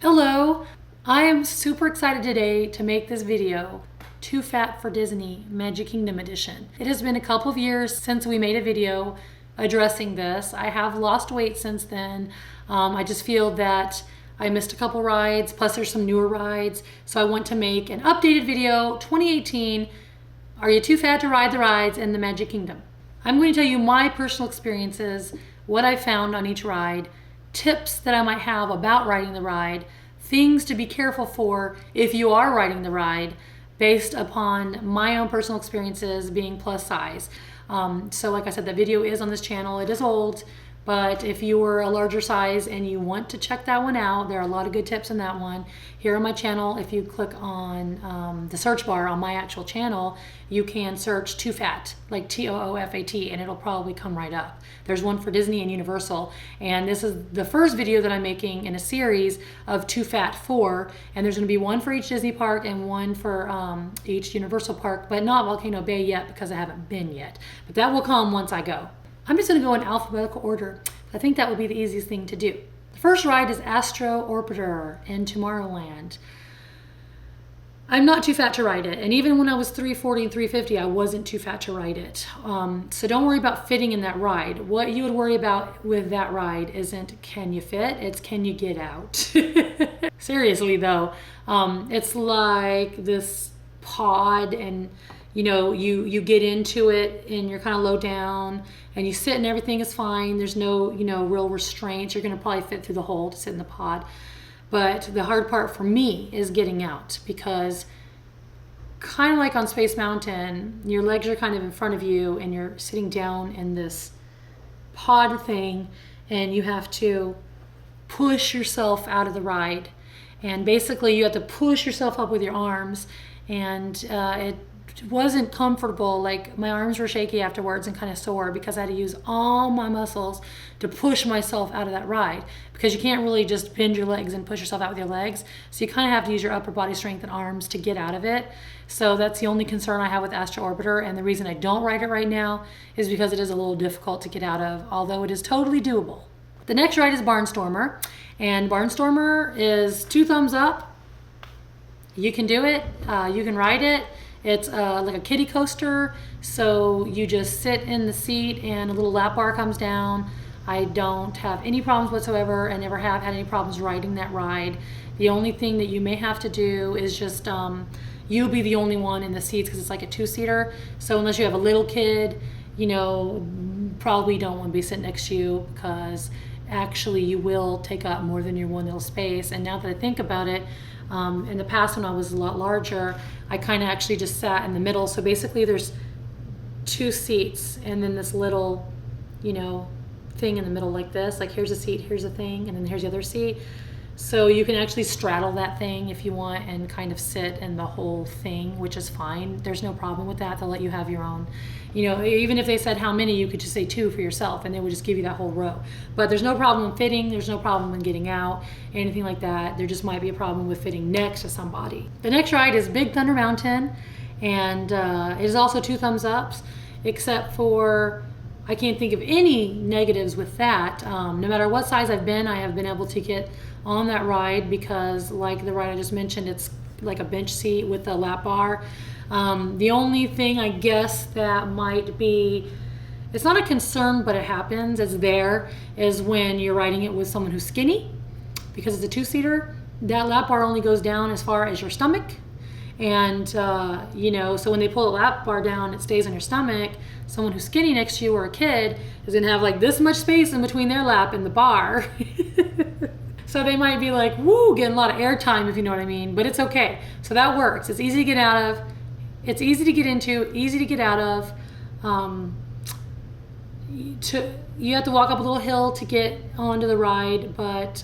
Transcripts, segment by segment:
Hello! I am super excited today to make this video, Too Fat for Disney Magic Kingdom Edition. It has been a couple of years since we made a video addressing this. I have lost weight since then. I just feel that I missed a couple rides, plus there's some newer rides. So I want to make an updated video, 2018, Are You Too Fat to Ride the Rides in the Magic Kingdom? I'm going to tell you my personal experiences, what I found on each ride, tips that I might have about riding the ride, things to be careful for if you are riding the ride based upon my own personal experiences being plus size. So like I said, the video is on this channel. It is old, but if you were a larger size and you want to check that one out, there are a lot of good tips in that one. Here on my channel, if you click on the search bar on my actual channel, you can search Too Fat, like T-O-O-F-A-T, and it'll probably come right up. There's one for Disney and Universal, and this is the first video that I'm making in a series of Too Fat for, and there's gonna be one for each Disney park and one for each Universal park, but not Volcano Bay yet because I haven't been yet. But that will come once I go. I'm just going to go in alphabetical order. I think that would be the easiest thing to do. The first ride is Astro Orbiter in Tomorrowland. I'm not too fat to ride it, and even when I was 340 and 350, I wasn't too fat to ride it. So don't worry about fitting in that ride. What you would worry about with that ride isn't can you fit, it's can you get out. Seriously though, it's like this pod, and you get into it and you're kind of low down and you sit and everything is fine. There's no, real restraints. You're going to probably fit through the hole to sit in the pod. But the hard part for me is getting out, because kind of like on Space Mountain, your legs are kind of in front of you and you're sitting down in this pod thing and you have to push yourself out of the ride. And basically you have to push yourself up with your arms, and it wasn't comfortable. Like, my arms were shaky afterwards and kind of sore because I had to use all my muscles to push myself out of that ride, because you can't really just bend your legs and push yourself out with your legs. So you kind of have to use your upper body strength and arms to get out of it. So that's the only concern I have with Astro Orbiter, and the reason I don't ride it right now is because it is a little difficult to get out of, although it is totally doable. The next ride is Barnstormer, and Barnstormer is 2 thumbs up. You can do it, you can ride it. It's like a kiddie coaster, so you just sit in the seat and a little lap bar comes down. I don't have any problems whatsoever. I never have had any problems riding that ride. The only thing that you may have to do is just, you'll be the only one in the seats because it's like a 2-seater. So unless you have a little kid, probably don't want to be sitting next to you, because actually you will take up more than your one little space. And now that I think about it, in the past when I was a lot larger, I kind of actually just sat in the middle. So basically there's 2 seats and then this little, thing in the middle like this. Like, here's a seat, here's a thing, and then here's the other seat. So you can actually straddle that thing if you want and kind of sit in the whole thing, which is fine. There's no problem with that. They'll let you have your own. Even if they said how many, you could just say 2 for yourself and they would just give you that whole row. But there's no problem in fitting. There's no problem in getting out, anything like that. There just might be a problem with fitting next to somebody. The next ride is Big Thunder Mountain, and it is also 2 thumbs ups, except for I can't think of any negatives with that. No matter what size I've been, I have been able to get on that ride, because like the ride I just mentioned, it's like a bench seat with a lap bar. The only thing I guess that might be, it's not a concern, but it happens, is when you're riding it with someone who's skinny, because it's a 2-seater. That lap bar only goes down as far as your stomach. And, so when they pull the lap bar down, it stays on your stomach. Someone who's skinny next to you or a kid is gonna have like this much space in between their lap and the bar. So they might be like, woo, getting a lot of air time, if you know what I mean, but it's okay. So that works. It's easy to get out of. It's easy to get into, easy to get out of. You have to walk up a little hill to get onto the ride, but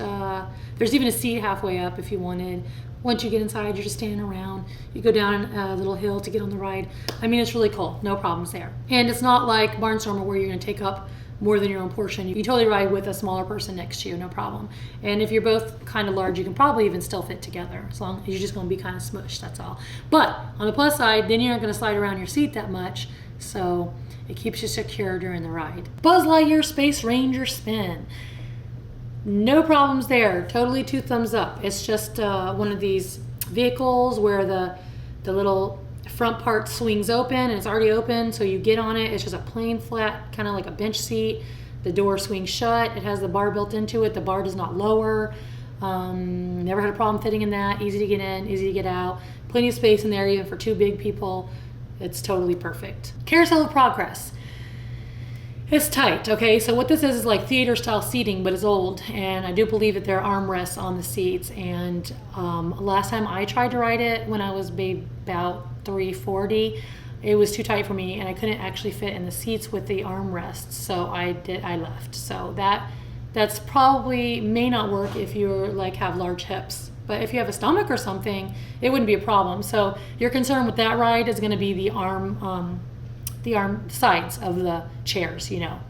there's even a seat halfway up if you wanted. Once you get inside, you're just standing around. You go down a little hill to get on the ride. I mean, it's really cool. No problems there. And it's not like Barnstormer where you're going to take up more than your own portion. You can totally ride with a smaller person next to you, no problem. And if you're both kind of large, you can probably even still fit together, as long as you're just going to be kind of smushed, that's all. But on the plus side, then you aren't going to slide around your seat that much, so it keeps you secure during the ride. Buzz Lightyear Space Ranger Spin. No problems there. Totally 2 thumbs up. It's just one of these vehicles where the little front part swings open and it's already open, so you get on it. It's just a plain flat, kind of like a bench seat. The door swings shut. It has the bar built into it. The bar does not lower. Never had a problem fitting in that. Easy to get in, easy to get out. Plenty of space in there even for 2 big people. It's totally perfect. Carousel of Progress. It's tight, okay? So what this is like theater style seating, but it's old. And I do believe that there are armrests on the seats. And last time I tried to ride it when I was about 340, it was too tight for me and I couldn't actually fit in the seats with the armrests. So I left. So that's probably may not work if you're like have large hips. But if you have a stomach or something, it wouldn't be a problem. So your concern with that ride is gonna be the arm sides of the chairs, you know.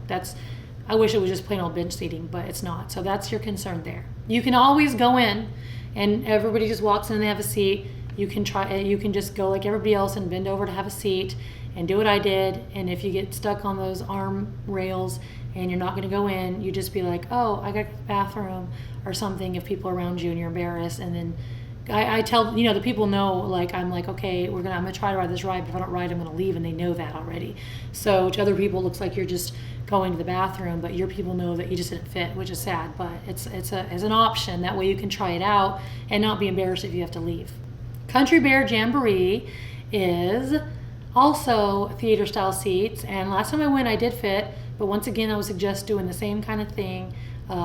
I wish it was just plain old bench seating, but it's not. So that's your concern there. You can always go in and everybody just walks in and they have a seat. You can just go like everybody else and bend over to have a seat and do what I did. And if you get stuck on those arm rails and you're not going to go in, you just be like, oh, I got to the bathroom or something if people are around you and you're embarrassed. And then I tell, you know, the people know, like, I'm like, okay, I'm going to try to ride this ride, but if I don't ride, I'm going to leave, and they know that already. So to other people, it looks like you're just going to the bathroom, but your people know that you just didn't fit, which is sad, but it's an option. That way you can try it out and not be embarrassed if you have to leave. Country Bear Jamboree is also theater style seats, and last time I went, I did fit, but once again, I would suggest doing the same kind of thing,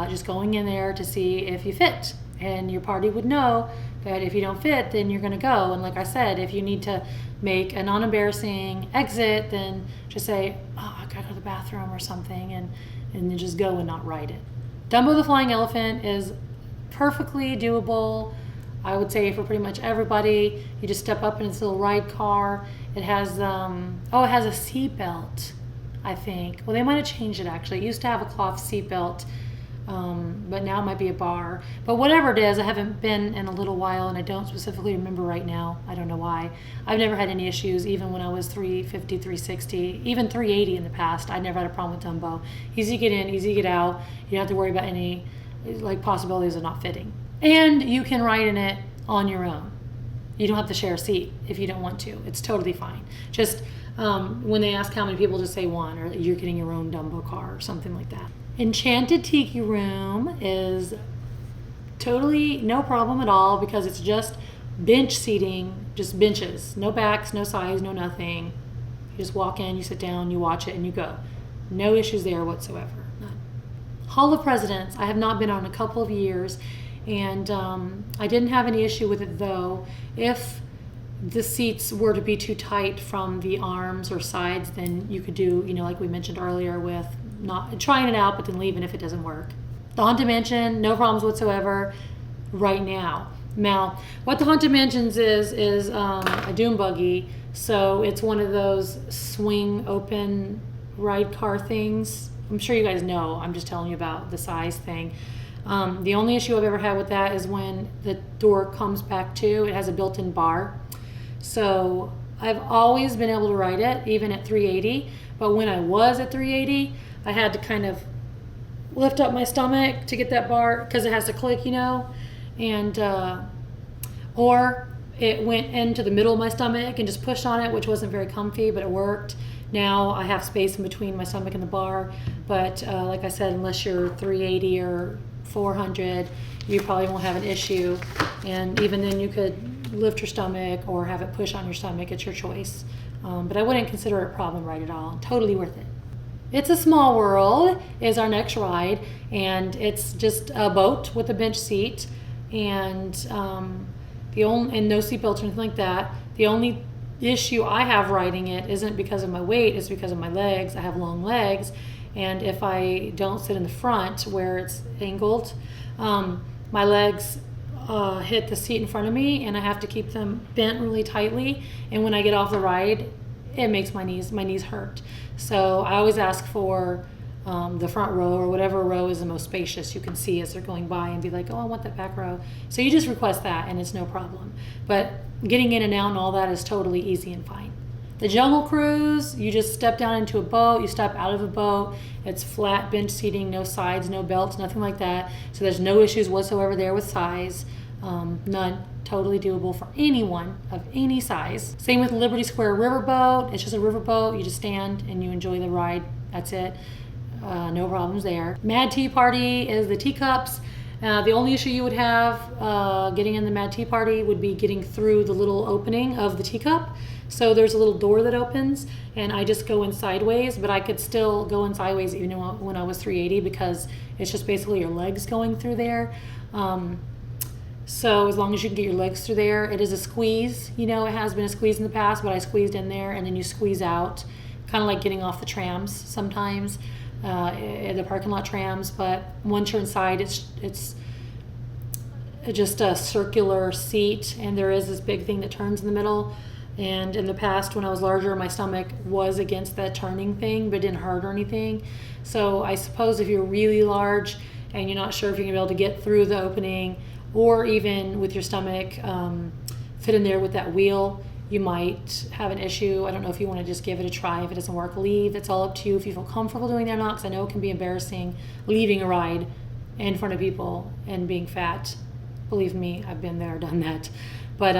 just going in there to see if you fit, and your party would know that if you don't fit, then you're going to go. And like I said, if you need to make a non-embarrassing exit, then just say, oh, I got to go to the bathroom or something, and then just go and not ride it. Dumbo the Flying Elephant is perfectly doable, I would say, for pretty much everybody. You just step up in its little ride car. It has, it has a seat belt, I think. Well, they might have changed it, actually. It used to have a cloth seat belt. But now it might be a bar. But whatever it is, I haven't been in a little while, and I don't specifically remember right now. I don't know why. I've never had any issues, even when I was 350, 360, even 380 in the past. I never had a problem with Dumbo. Easy to get in, easy to get out. You don't have to worry about any possibilities of not fitting. And you can ride in it on your own. You don't have to share a seat if you don't want to. It's totally fine. Just when they ask how many people, just say 1, or you're getting your own Dumbo car or something like that. Enchanted Tiki Room is totally no problem at all because it's just bench seating, just benches, no backs, no sides, no nothing. You just walk in, you sit down, you watch it, and you go. No issues there whatsoever. None. Hall of Presidents, I have not been on a couple of years, and I didn't have any issue with it though. If the seats were to be too tight from the arms or sides, then you could do, like we mentioned earlier, with not trying it out but then leaving if it doesn't work. The Haunted Mansion, no problems whatsoever right now. Now, what the Haunted Mansions is a doom buggy. So it's one of those swing open ride car things. I'm sure you guys know. I'm just telling you about the size thing. The only issue I've ever had with that is when the door comes back to, it has a built-in bar. So I've always been able to ride it, even at 380. But when I was at 380, I had to kind of lift up my stomach to get that bar because it has to click, and or it went into the middle of my stomach and just pushed on it, which wasn't very comfy, but it worked. Now I have space in between my stomach and the bar, but like I said, unless you're 380 or 400, you probably won't have an issue. And even then, you could lift your stomach or have it push on your stomach. It's your choice. But I wouldn't consider it a problem ride at all. Totally worth it. It's a Small World is our next ride, and it's just a boat with a bench seat, and and no seat belts or anything like that. The only issue I have riding it isn't because of my weight; it's because of my legs. I have long legs, and if I don't sit in the front where it's angled, my legs hit the seat in front of me, and I have to keep them bent really tightly. And when I get off the ride, it makes my knees hurt. So I always ask for the front row, or whatever row is the most spacious you can see as they're going by, and be like, oh, I want that back row. So you just request that, and it's no problem. But getting in and out and all that is totally easy and fine. The Jungle Cruise, you just step down into a boat, you step out of a boat. It's flat bench seating, no sides, no belts, nothing like that. So there's no issues whatsoever there with size. None. Totally doable for anyone of any size. Same with Liberty Square Riverboat. It's just a riverboat. You just stand and you enjoy the ride. That's it. No problems there. Mad Tea Party is the teacups. The only issue you would have getting in the Mad Tea Party would be getting through the little opening of the teacup. So there's a little door that opens, and I just go in sideways, but I could still go in sideways even when I was 380 because it's just basically your legs going through there. So as long as you can get your legs through there, it is a squeeze. You know, it has been a squeeze in the past, but I squeezed in there and then you squeeze out, kind of like getting off the trams sometimes, the parking lot trams. But once you're inside, it's just a circular seat, and there is this big thing that turns in the middle. And in the past, when I was larger, my stomach was against that turning thing, but it didn't hurt or anything. So I suppose if you're really large and you're not sure if you're gonna be able to get through the opening, or even with your stomach fit in there with that wheel, you might have an issue. I don't know if you want to just give it a try. If it doesn't work, leave. It's all up to you if you feel comfortable doing that or not, because I know it can be embarrassing leaving a ride in front of people and being fat. Believe me, I've been there, done that. But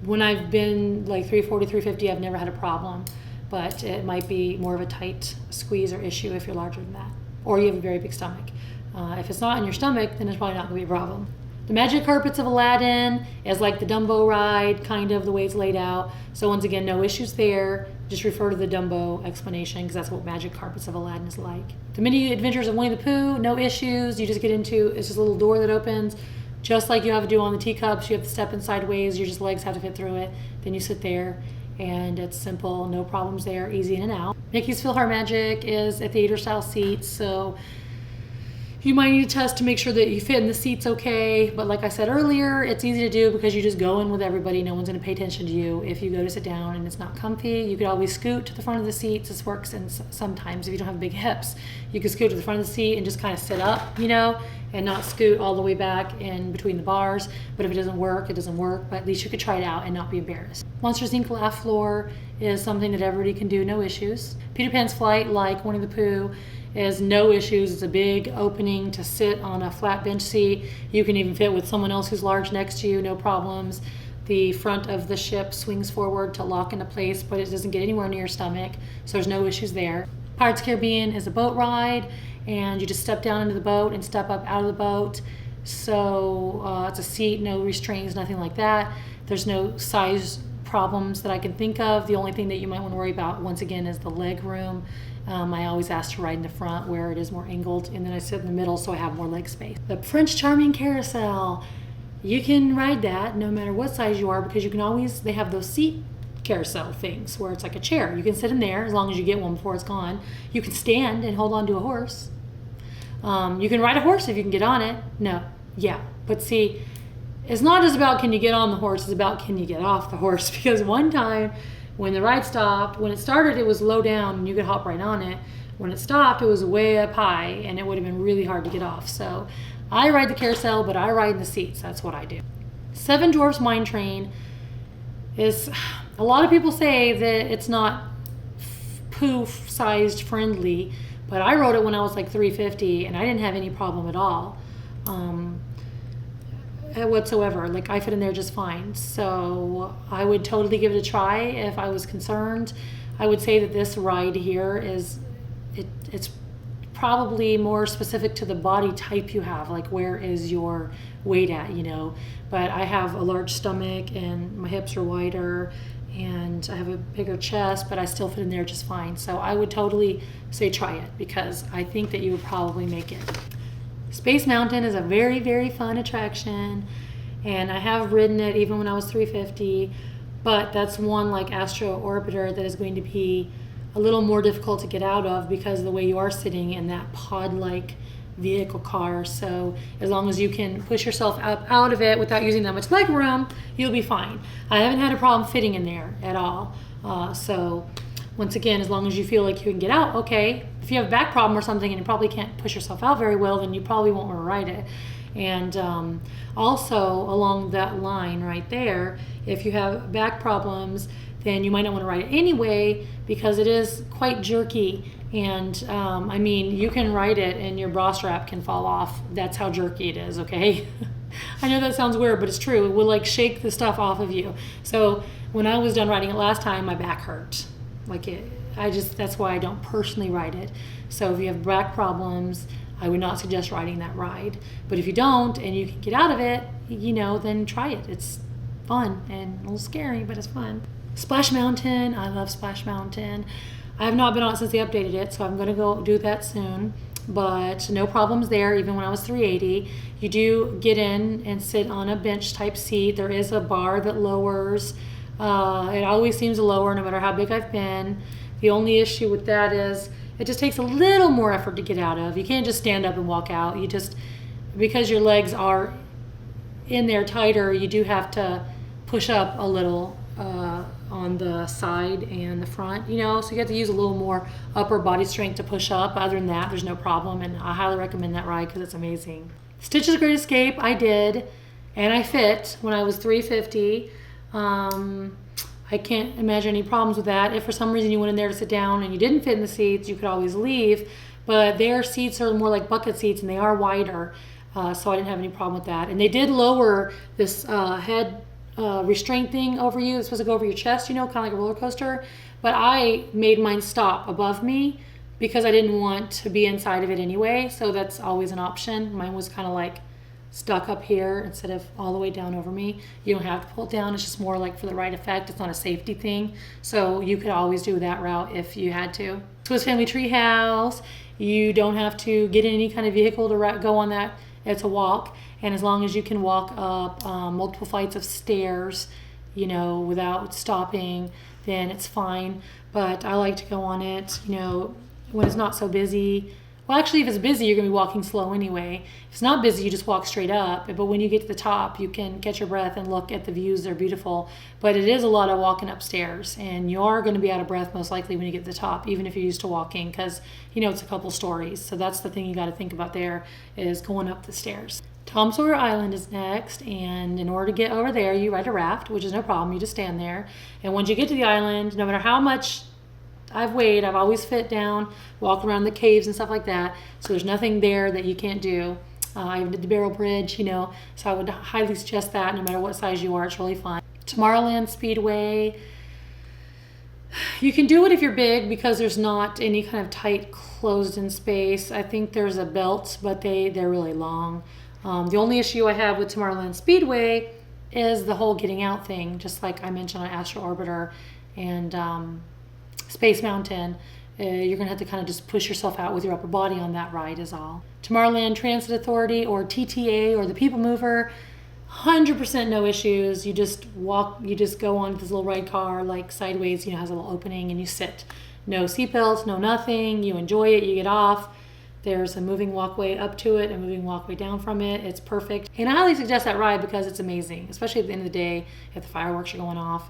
when I've been like 340, 350, I've never had a problem. But it might be more of a tight squeeze or issue if you're larger than that, or you have a very big stomach. If it's not in your stomach, then it's probably not going to be a problem. The Magic Carpets of Aladdin is like the Dumbo ride, kind of the way it's laid out. So once again, no issues there. Just refer to the Dumbo explanation because that's what Magic Carpets of Aladdin is like. The Mini Adventures of Winnie the Pooh, no issues. You just get into, it's just a little door that opens. Just like you have to do on the teacups, you have to step in sideways, your just legs have to fit through it. Then you sit there and it's simple, no problems there, easy in and out. Mickey's PhilharMagic is a theater style seat, so you might need to test to make sure that you fit in the seats okay, but like I said earlier, it's easy to do because you just go in with everybody. No one's going to pay attention to you. If you go to sit down and it's not comfy, you could always scoot to the front of the seats. This works, and sometimes if you don't have big hips, you can scoot to the front of the seat and just kind of sit up, you know, and not scoot all the way back in between the bars. But if it doesn't work, it doesn't work, but at least you could try it out and not be embarrassed. Monsters Inc. Laugh Floor is something that everybody can do, no issues. Peter Pan's Flight, like Winnie the Pooh, is no issues. It's a big opening to sit on a flat bench seat. You can even fit with someone else who's large next to you, no problems. The front of the ship swings forward to lock into place, but it doesn't get anywhere near your stomach, so there's no issues there. Pirates of the Caribbean is a boat ride, and you just step down into the boat and step up out of the boat. So it's a seat, no restraints, nothing like that. There's no size problems that I can think of. The only thing that you might want to worry about, once again, is the leg room. I always ask to ride in the front where it is more angled, and then I sit in the middle so I have more leg space. The Prince Charming Carousel, you can ride that no matter what size you are, because you can always, they have those seat carousel things where it's like a chair. You can sit in there as long as you get one before it's gone. You can stand and hold on to a horse. You can ride a horse if you can get on it. No, yeah, but see, it's not just about can you get on the horse, it's about can you get off the horse, because one time when the ride stopped, when it started, it was low down and you could hop right on it. When it stopped, it was way up high and it would have been really hard to get off. So I ride the carousel, but I ride in the seats. That's what I do. Seven Dwarfs Mine Train is, a lot of people say that it's not Pooh-sized friendly, but I rode it when I was like 350 and I didn't have any problem at all. Whatsoever. Like, I fit in there just fine. So I would totally give it a try if I was concerned. I would say that this ride here is, it's probably more specific to the body type you have, like where is your weight at, you know. But I have a large stomach and my hips are wider and I have a bigger chest, but I still fit in there just fine. So I would totally say try it, because I think that you would probably make it. Space Mountain is a very, very fun attraction, and I have ridden it even when I was 350, but that's one like Astro Orbiter that is going to be a little more difficult to get out of because of the way you are sitting in that pod-like vehicle car. So as long as you can push yourself up out of it without using that much leg room, you'll be fine. I haven't had a problem fitting in there at all. So once again, as long as you feel like you can get out, okay. If you have a back problem or something and you probably can't push yourself out very well, then you probably won't want to ride it. And also along that line right there, if you have back problems, then you might not want to ride it anyway, because it is quite jerky. And I mean, you can ride it and your bra strap can fall off. That's how jerky it is, okay? I know that sounds weird, but it's true. It will like shake the stuff off of you. So when I was done riding it last time, my back hurt. That's why I don't personally ride it. So if you have back problems, I would not suggest riding that ride. But if you don't and you can get out of it, then try it. It's fun and a little scary, but it's fun. Splash Mountain, I love Splash Mountain. I have not been on it since they updated it, so I'm gonna go do that soon. But no problems there, even when I was 380. You do get in and sit on a bench type seat. There is a bar that lowers. It always seems to lower no matter how big I've been. The only issue with that is it just takes a little more effort to get out of. You can't just stand up and walk out. Because your legs are in there tighter, you do have to push up a little on the side and the front, so you have to use a little more upper body strength to push up. Other than that, there's no problem, and I highly recommend that ride because it's amazing. Stitch's Great Escape, I did, and I fit when I was 350. I can't imagine any problems with that. If for some reason you went in there to sit down and you didn't fit in the seats, you could always leave, but their seats are more like bucket seats and they are wider, so I didn't have any problem with that. And they did lower this head restraint thing over you. It's supposed to go over your chest, kind of like a roller coaster. But I made mine stop above me because I didn't want to be inside of it anyway. So that's always an option. Mine was kind of like stuck up here instead of all the way down over me. You don't have to pull it down. It's just more like for the right effect. It's not a safety thing. So you could always do that route if you had to. Swiss Family Treehouse. You don't have to get in any kind of vehicle to go on that. It's a walk. And as long as you can walk up multiple flights of stairs, without stopping, then it's fine. But I like to go on it, when it's not so busy. Well, actually, if it's busy, you're going to be walking slow anyway. If it's not busy, you just walk straight up. But when you get to the top, you can catch your breath and look at the views. They're beautiful. But it is a lot of walking upstairs. And you are going to be out of breath most likely when you get to the top, even if you're used to walking, because, it's a couple stories. So that's the thing you got to think about there, is going up the stairs. Tom Sawyer Island is next, and in order to get over there, you ride a raft, which is no problem. You just stand there. And once you get to the island, no matter how much I've weighed, I've always fit down, walk around the caves and stuff like that. So there's nothing there that you can't do. I even did the barrel bridge, so I would highly suggest that no matter what size you are. It's really fun. Tomorrowland Speedway. You can do it if you're big because there's not any kind of tight closed-in space. I think there's a belt, but they're really long. The only issue I have with Tomorrowland Speedway is the whole getting out thing, just like I mentioned on Astro Orbiter and Space Mountain. You're going to have to kind of just push yourself out with your upper body on that ride is all. Tomorrowland Transit Authority, or TTA, or the People Mover, 100% no issues. You just go on this little ride car, like sideways, has a little opening, and you sit. No seatbelts, no nothing. You enjoy it, you get off. There's a moving walkway up to it, a moving walkway down from it. It's perfect. And I highly suggest that ride because it's amazing, especially at the end of the day if the fireworks are going off.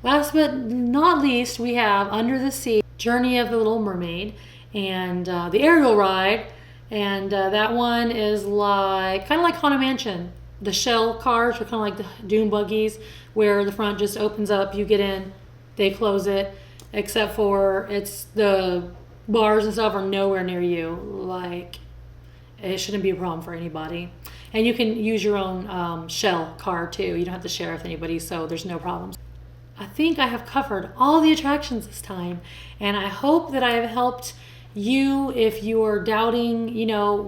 Last but not least, we have Under the Sea, Journey of the Little Mermaid, and the aerial ride. And that one is kind of like Haunted Mansion. The shell cars are kind of like the dune buggies, where the front just opens up, you get in, they close it, except for it's the bars and stuff are nowhere near you. It shouldn't be a problem for anybody. And you can use your own shell car too. You don't have to share with anybody, so there's no problems. I think I have covered all the attractions this time, and I hope that I have helped you if you are doubting,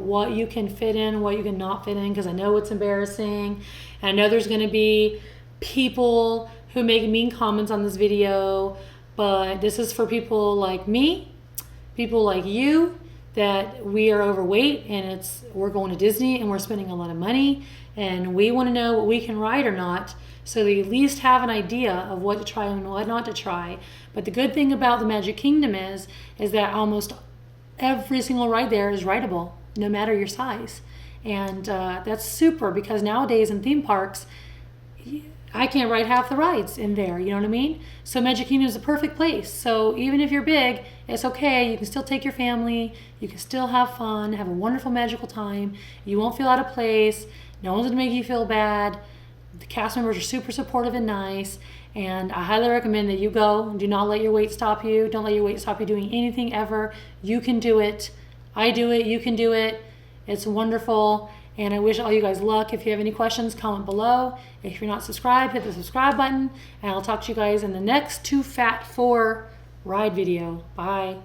what you can fit in, what you can not fit in, because I know it's embarrassing. And I know there's going to be people who make mean comments on this video, but this is for people like me, people like you, that we are overweight and we're going to Disney and we're spending a lot of money and we want to know what we can ride or not, so that you at least have an idea of what to try and what not to try. But the good thing about the Magic Kingdom is that almost every single ride there is rideable, no matter your size. And that's super, because nowadays in theme parks, I can't ride half the rides in there, you know what I mean? So Magic Kingdom is a perfect place. So even if you're big, it's okay. You can still take your family. You can still have fun, have a wonderful magical time. You won't feel out of place. No one's gonna make you feel bad. The cast members are super supportive and nice, and I highly recommend that you go. Do not let your weight stop you. Don't let your weight stop you doing anything ever. You can do it. I do it. You can do it. It's wonderful, and I wish all you guys luck. If you have any questions, comment below. If you're not subscribed, hit the subscribe button, and I'll talk to you guys in the next Too Fat for Ride video. Bye.